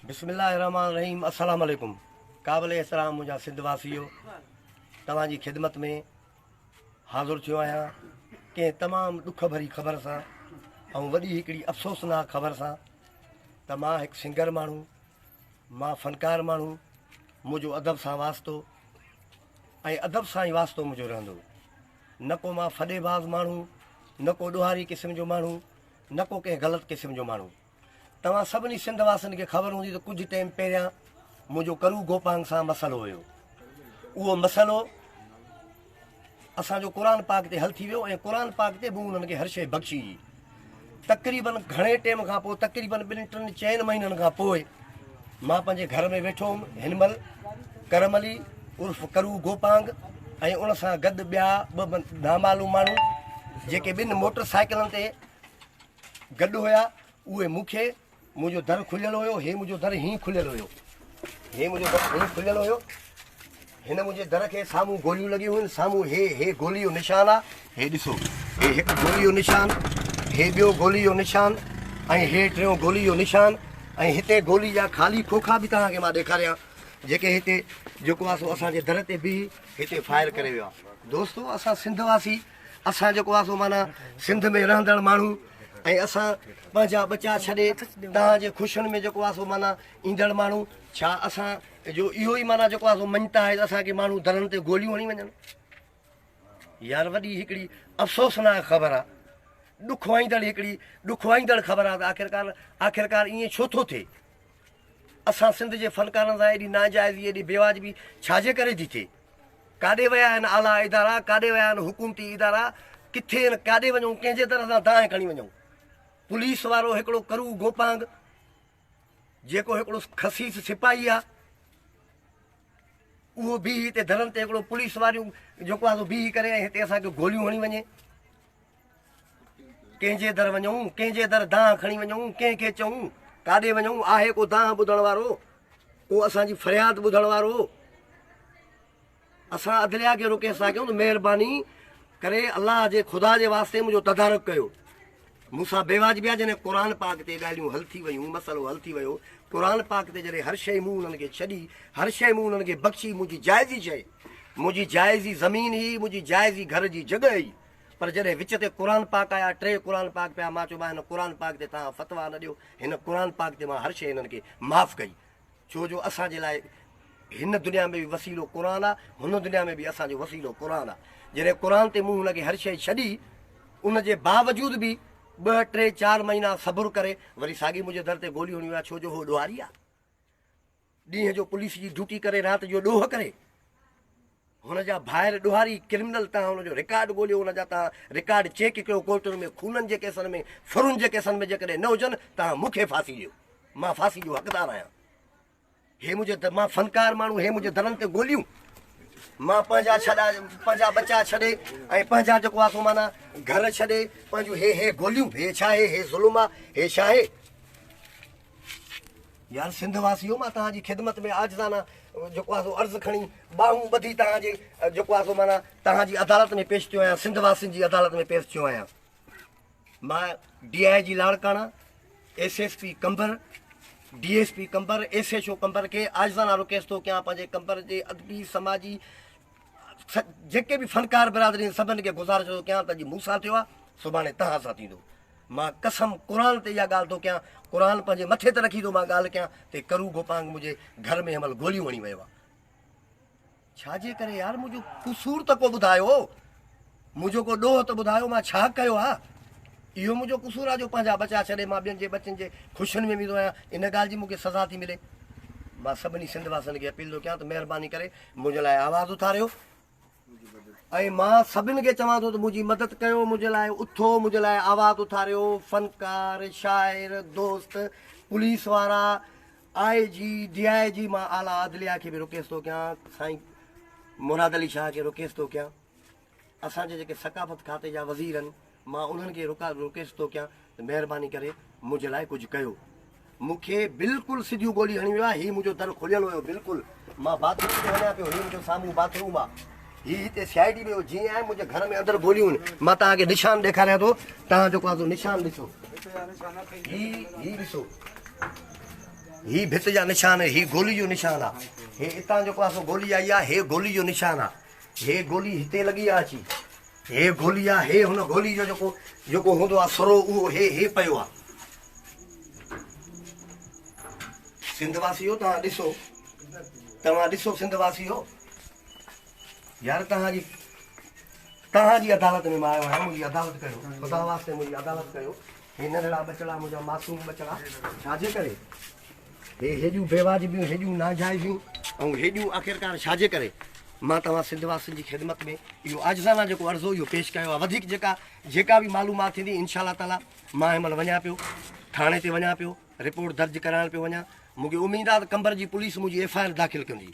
बिस्मिल्लाहिर्रहमानिर्रहीम। अस्सलाम वालेकुम। काबिल एहतराम मुंहिंजा सिंधवासियो, तव्हांजी ख़िदमत में हाज़ुर थियो आहियां कंहिं तमामु ॾुख भरी ख़बर सां ऐं वॾी हिकिड़ी अफ़सोसनाक ख़बर सां त मां हिकु सिंगर माण्हू, मां फ़नकार माण्हू, मुंहिंजो अदब सां वास्तो ऐं अदब सां ई वास्तो मुंहिंजो रहंदो। न को मां फ़ॾेबाज़ माण्हू, न को ॾोहारी क़िस्म जो माण्हू, न को कंहिं ग़लति क़िस्म जो माण्हू। तव्हां सभिनी सिंध वासियुनि खे ख़बर हूंदी त कुझु टाइम पहिरियां मुंहिंजो करू गोपांग सां मसइलो हुयो। उहो मसइलो असांजो क़ुर पाक ते हल थी वियो ऐं क़ुर पाक ते बि उन्हनि खे हर शइ बख़्शी। तक़रीबन घणे टाइम खां पोइ, तक़रीबन 2-3 महीननि खां पोइ मां पंहिंजे घर में वेठो हुउमि। हिन महिल करम अली उर्फ़ करू गोपांग ऐं उन सां गॾु ॿिया 2 नामालूम माण्हू जेके 2 मोटर साइकिलनि ते गॾु हुया। उहे मूंखे, मुंहिंजो दर खुलियलु हुयो, हे मुंहिंजो दर हीअं खुलियलु हुयो, हे मुंहिंजो दर हीअं खुलियलु हुयो। हिन मुंहिंजे दर खे साम्हूं गोलियूं लॻियूं हुयूं, साम्हूं हे गोली जो निशान आहे, हे ॾिसो, हे हिकु गोली जो निशान, हे ॿियो गोली जो निशान ऐं हे टियों गोली जो निशान। ऐं हिते गोली जा ख़ाली खोखा बि तव्हांखे मां ॾेखारियां जेके हिते जेको आहे सो असांजे दर ते बि हिते फायर करे वियो आहे। दोस्तो, असां सिंधवासी, असां जेको आहे सो माना सिंध में रहंदड़ माण्हू ऐं असां पंहिंजा बचा छॾे तव्हांजे ख़ुशियुनि में जेको आहे सो माना ईंदड़ माण्हू, छा असां जो इहो ई माना जेको आहे सो मञता आहे त असांखे माण्हू दरनि ते गोलियूं हणी वञनि? यार वॾी हिकिड़ी अफ़सोसनाक ख़बर आहे, ॾुखवाईंदड़ ख़बर आहे त आख़िरकार ईअं छो थो थिए? असां सिंध जे फ़नकारनि सां एॾी नाजाइज़ी, एॾी बेवाजिबी छाजे करे थी थिए? काॾे विया आहिनि आला इदारा, काॾे विया आहिनि हुकूमती इदारा, किथे आहिनि? काॾे वञूं? कंहिंजे तरह सां दांह खणी वञूं? पुलिस वारो हिकिड़ो करू गोपांग जेको हिकिड़ो खसीस सिपाही आहे, उहो बीह हिते दरनि ते हिकिड़ो पुलिस वारियूं जेको आहे बीह करे ऐं हिते असांखे गोलियूं हणी वञे। कंहिंजे दर वञूं? कंहिंजे दर दांह खणी वञूं? कंहिंखे चऊं? काॾे वञूं? आहे को दांह ॿुधण वारो? को असांजी फ़रियाद ॿुधण वारो? असां अदलिया खे रोके सघूं त महिरबानी करे अलाह जे ख़ुदा जे वास्ते मुंहिंजो तदारुक कयो। मूंसां बेवाजिबी आहे जॾहिं क़ुर पाक ते ॻाल्हियूं हल थी वियूं, मसइलो हल थी वियो, क़ुर पाक ते जॾहिं हर शइ मूं उन्हनि खे छॾी, हर शइ मूं उन्हनि खे बख़्शी, मुंहिंजी जाइज़ी शइ, मुंहिंजी जाइज़ी ज़मीन हुई, मुंहिंजी जाइज़ी घर जी जॻह हुई। पर जॾहिं विच ते क़ुर पाक आया, 3 क़ुर पाक पिया, मां चयोमांसि हिन क़ुर पाक ते तव्हां फ़तवा न ॾियो, हिन क़ुर पाक ते मां हर शइ हिननि खे माफ़ु कई। छो जो असांजे लाइ हिन दुनिया में बि वसीलो क़ुर आहे, हुन दुनिया में बि असांजो वसीलो क़ुर आहे। जॾहिं क़ुर ते मूं हुनखे हर शइ छॾी, उनजे बावजूद बि 2-3-4 महीना सब्र करे वरी साॻी मुंहिंजे दर ते गोलियूं हणी विया। छो जो हो ॾोहारी आहे, ॾींहं जो पुलिस जी ड्यूटी करे, राति जो ॾोह करे। हुनजा ॿाहिरि ॾोहारी क्रिमिनल, तव्हां हुनजो रिकॉर्ड ॻोल्हियो, हुनजा तव्हां रिकॉर्ड चेक कयो कोर्टुनि में, खूननि जे केसनि में, फुरुनि जे केसनि में जेकॾहिं न हुजनि, तव्हां मूंखे फांसी ॾियो, मां फांसी जो हक़दार आहियां। हे मुंहिंजे मां फ़नकार माण्हू, हे मुंहिंजे दरनि ते गोलियूं, मां पंहिंजा बचा छॾे ऐं पंहिंजा जेको आहे सो माना घर छॾे पंहिंजो हे गोलियूं, हे छा आहे? हे ज़ुल्म आहे? हे छा आहे? यार सिंधवासियो, मां तव्हांजी ख़िदमत में आजिज़ाना जेको आहे सो अर्ज़ु खणी ॿाहूं ॿधी तव्हांजे जेको आहे सो माना तव्हांजी अदालत में पेश थियो आहियां, सिंधवासियुनि जी अदालत में पेश थियो आहियां। मां DIG लाड़काना, SSP कंबर, DSP कंबर, SHO कंबर खे आजिज़ाना रिक्वेस्ट थो कयां, पंहिंजे कंबर जे अदबी समाजी जेके बि फ़नकार बिरादरी सभिनि खे गुज़ारिश थो कयां त अॼु मूंसां थियो आहे, सुभाणे तव्हां सां थींदो। मां कसम क़ुर ते इहा ॻाल्हि थो कयां, क़ुर पंहिंजे मथे ते रखी थो मां ॻाल्हि कयां त करू गोपांग मुंहिंजे घर में हिनमहिल गोलियूं हणी वियो आहे। छाजे करे यार? मुंहिंजो क़सूर त को ॿुधायो, मुंहिंजो को ॾोह त ॿुधायो, मां छा कयो आहे? इहो मुंहिंजो क़सूर आहे जो पंहिंजा बचा छॾे मां ॿियनि जे बचनि जे ख़ुशियुनि में वेंदो आहियां? इन ॻाल्हि जी मूंखे सज़ा थी मिले। मां सभिनी सिंधवासियुनि खे अपील थो कयां त महिरबानी करे मुंहिंजे लाइ आवाज़ु उथारियो ऐं मां सभिनि खे चवां थो त मुंहिंजी मदद कयो, मुंहिंजे लाइ उथो, मुंहिंजे लाइ आवाज़ु उथारियो। फ़नकार, शाइर, दोस्त, पुलिस वारा, IG, DIG, मां आला अदलिया खे बि रिक्वेस्ट थो कयां, साईं मुराद अली शाह खे रिक्वेस्ट थो कयां, असांजे जेके सकाफ़त खाते जा वज़ीर आहिनि, मां उन्हनि खे रिक्वेस्ट थो कयां त महिरबानी करे मुंहिंजे लाइ कुझु कयो। मूंखे बिल्कुलु सिधियूं गोली हणी वियो आहे। हीउ मुंहिंजो दर खुलियलु हुयो बिल्कुलु, मां बाथरूम ते वञा पियो, हीउ मुंहिंजो साम्हूं बाथरूम आहे, हीउ हिते CID में जीअं आहे, मुंहिंजे घर में अंदरि गोलियूं आहिनि। मां तव्हांखे निशान ॾेखारियां थो, तव्हां जेको आहे निशान ॾिसो, हीउ ॾिसो, ही भित जा निशान, ही गोली जो निशान आहे, हे हितां जेको आहे सो गोली आई आहे, हे गोली जो निशान आहे, हे गोली हिते लॻी आहे अची, हे गोली आहे, हे हुन गोली जो जेको हूंदो आहे सरो उहो हे पियो आहे। सिंधवासी हो तव्हां ॾिसो सिंधवासी हो यार, तव्हांजी अदालत में मां आयो आहियां, मुंहिंजी अदालत कयो, ख़ुदा वास्ते मुंहिंजी अदालत कयो। हे नंढड़ा बचड़ा मुंहिंजा मासूम बचड़ा छाजे करे, हे हेॾियूं बेवाजिबियूं, हेॾियूं नाजाइज़ियूं ऐं हेॾियूं आख़िरकार छाजे करे मां तव्हां सिंधवासियुनि जी ख़िदमत में इहो आजिज़ाना जेको अर्ज़ो इहो पेश कयो आहे। वधीक जेका बि मालूमात थींदी इंशाअल्लाह ताला मां हिन महिल वञा पियो, थाणे ते वञा पियो, रिपोर्ट दर्ज कराइण पियो वञा। मूंखे उमेदु आहे त कंबर जी पुलिस मुंहिंजी FIR दाख़िल कंदी।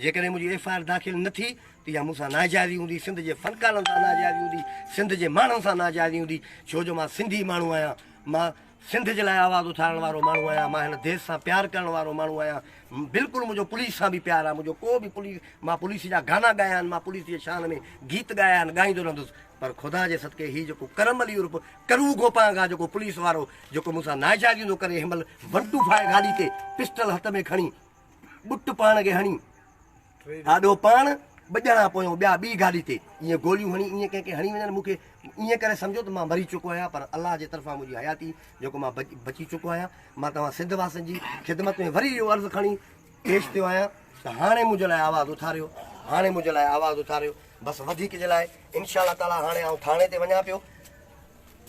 जेकॾहिं मुंहिंजी FIR दाख़िल न थी त इहा मूंसां नाजाइज़ी हूंदी, सिंध जे फ़नकारनि सां नाजाइज़ी हूंदी, सिंध जे माण्हुनि सां नाजाइज़ी हूंदी। छो जो मां सिंधी माण्हू आहियां, मां सिंध जे लाइ आवाज़ उथारण वारो माण्हू आहियां, मां हिन देश सां प्यारु करण वारो माण्हू आहियां। बिल्कुलु मुंहिंजो पुलिस सां बि प्यारु आहे, मुंहिंजो को बि मां पुलिस जा गाना ॻाया आहिनि, मां पुलिस जे शान में गीत ॻाया आहिनि, ॻाईंदो रहंदुसि। पर ख़ुदा जे सदके हीउ जेको करम अली उर्फ़ करू गोपांग आहे, जेको पुलिस वारो जेको मूंसां नाइजाइज़ी थो करे, हिन महिल बंटू फाए गाॾी ते पिस्टल हथ में खणी बुट पाण खे हणी, आॾो पाण ॿ ॼणा पोयां ॿिया ॿी गाॾी ते ईअं गोलियूं हणी ईअं कंहिंखे हणी वञनि, मूंखे ईअं करे सम्झो त मां मरी चुको आहियां। पर अलाह जे तरफ़ां मुंहिंजी हयाती जेको मां बची चुको आहियां। मां तव्हां सिंधवासियुनि जी ख़िदमत में वरी इहो अर्ज़ु खणी पेश थियो आहियां त हाणे मुंहिंजे लाइ आवाज़ु उथारियो, हाणे मुंहिंजे लाइ आवाज़ु उथारियो। बसि वधीक जे लाइ इंशाअल्लाह ताला हाणे आउं थाणे ते वञा पियो,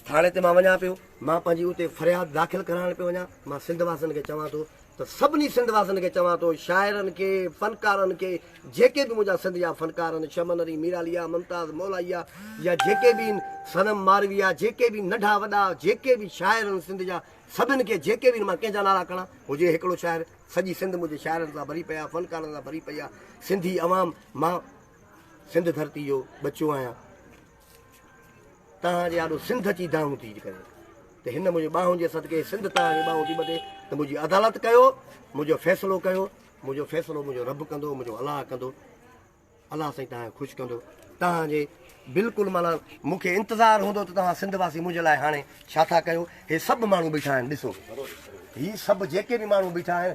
थाणे ते मां वञा पियो, मां पंहिंजी उते फ़रियाद दाख़िल कराइण पियो वञा। मां सिंधवासियुनि खे चवां थो त सभिनी सिंधवासियुनि खे चवां थो, शाइरनि खे, फ़नकारनि खे, जेके बि मुंहिंजा सिंध जा फ़नकार आहिनि, शमन अली, मीरालिया, मुमताज़ मौलाइया या जेके बि सनम मारविया, जेके बि नंढा वॾा जेके बि शाइर आहिनि सिंध जा, सभिनि खे जेके बि मां कंहिंजा नाला खणा, हुजे हिकिड़ो शाइर, सॼी सिंध मुंहिंजे शाइरनि सां भरी पई आहे, फ़नकारनि सां भरी पई आहे। सिंधी अवाम, मां सिंध धरती जो बचियो आहियां, तव्हांजे ॾाढो सिंध अची दाऊं थी करे त हिन मुंहिंजे ॿाहुनि जे सदके सिंध तव्हांजी ॿाहूं थी ॿधे त मुंहिंजी अदालत कयो, मुंहिंजो फ़ैसिलो कयो। मुंहिंजो फ़ैसिलो मुंहिंजो रब कंदो, मुंहिंजो अलाह कंदो, अलाह साईं तव्हांखे ख़ुशि कंदो। तव्हांजे बिल्कुलु माना मूंखे इंतज़ारु हूंदो त तव्हां सिंधवासी मुंहिंजे लाइ हाणे छा था कयो। हे सभु माण्हू बीठा आहिनि, ॾिसो हीअ सभु जेके बि माण्हू बीठा आहिनि,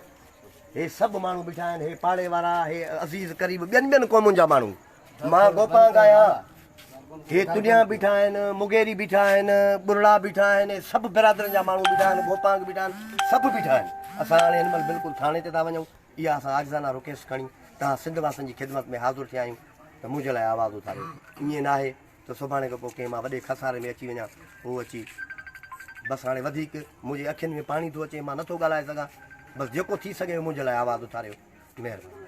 हे सभु माण्हू बीठा आहिनि, हे पाड़े वारा, हे अज़ीज़ क़रीब ॿियनि क़ौमुनि जा माण्हू, मां गोपांग आहियां, हे तुनिया बीठा आहिनि, मुगेरी बीठा आहिनि, बुरड़ा बीठा आहिनि, सभु बिरादरनि जा माण्हू बीठा आहिनि, गोपांग बीठा आहिनि, सभु बीठा आहिनि। असां हाणे हिन महिल बिल्कुलु थाणे ते था वञूं। इहा असां आजिज़ाना रुकेश खणी तव्हां सिंधवासियुनि जी ख़िदमत में हाज़ुर थिया आहियूं त मुंहिंजे लाइ आवाज़ु उथारियो। ईअं न आहे त सुभाणे खां पोइ कंहिं मां वॾे खसारे में अची वञा, उहो अची बसि हाणे वधीक मुंहिंजे अखियुनि में पाणी थो अचे, मां नथो ॻाल्हाए सघां। बसि जेको थी सघे मुंहिंजे लाइ आवाज़ु उथारियो, महिरबानी।